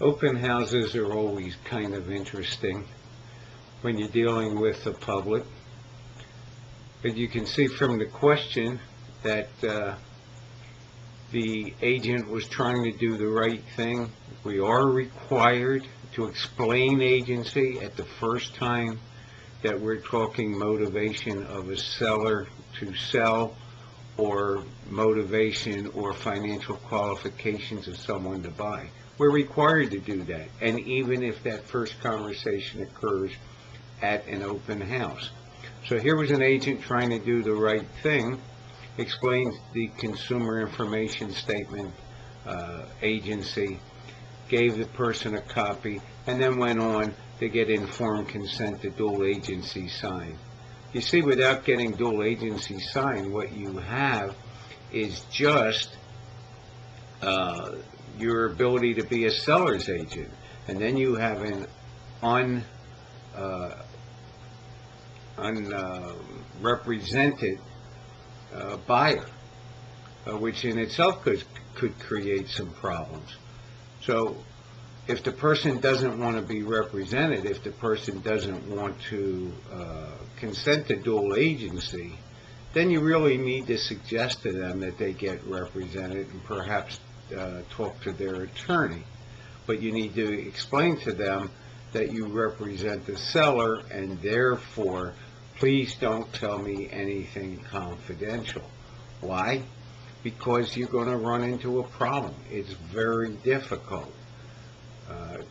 Open houses are always kind of interesting when you're dealing with the public. But you can see from the question that the agent was trying to do the right thing. We are required to explain agency at the first time that we're talking motivation of a seller to sell, or motivation or financial qualifications of someone to buy. We're required to do that, and even if that first conversation occurs at an open house. So here was an agent trying to do the right thing, explained the consumer information statement agency, gave the person a copy, and then went on to get informed consent to dual agency signed. You see, without getting dual agency signed, what you have is just your ability to be a seller's agent, and then you have an unrepresented buyer, which in itself could create some problems. So if the person doesn't want to be represented, if the person doesn't want to consent to dual agency, then you really need to suggest to them that they get represented and perhaps talk to their attorney. But you need to explain to them that you represent the seller, and therefore please don't tell me anything confidential. Why? Because you're going to run into a problem. It's very difficult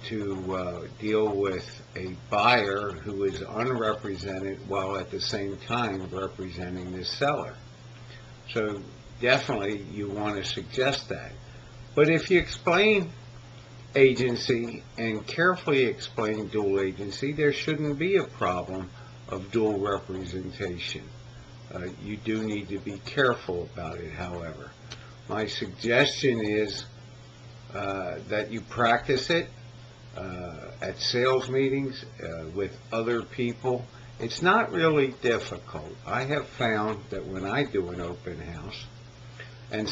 to deal with a buyer who is unrepresented while at the same time representing the seller. So definitely you want to suggest that. But if you explain agency and carefully explain dual agency, there shouldn't be a problem of dual representation. You do need to be careful about it, however. My suggestion is that you practice it at sales meetings with other people. It's not really difficult. I have found that when I do an open house, and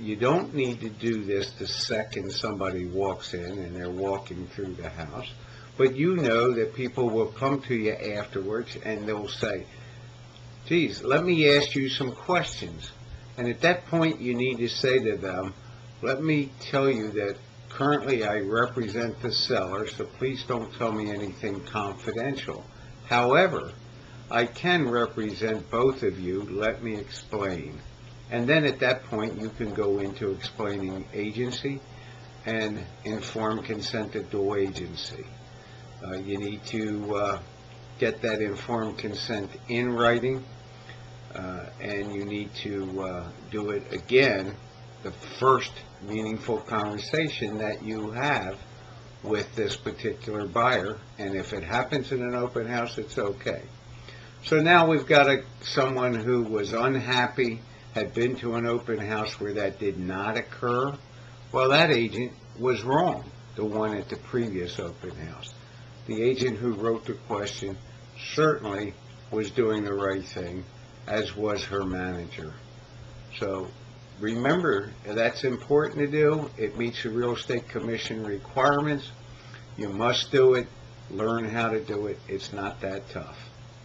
you don't need to do this the second somebody walks in and they're walking through the house, but you know that people will come to you afterwards and they'll say, geez, let me ask you some questions. And at that point you need to say to them, let me tell you that currently I represent the seller, so please don't tell me anything confidential. However, I can represent both of you. Let me explain. And then at that point you can go into explaining agency and informed consent to dual agency. You need to get that informed consent in writing, and you need to do it again the first meaningful conversation that you have with this particular buyer. And if it happens in an open house, it's okay. So now we've got someone who was unhappy, had been to an open house where that did not occur. Well, that agent was wrong, the one at the previous open house. The agent who wrote the question certainly was doing the right thing, as was her manager. So remember, that's important to do. It meets the Real Estate Commission requirements. You must do it. Learn how to do it. It's not that tough.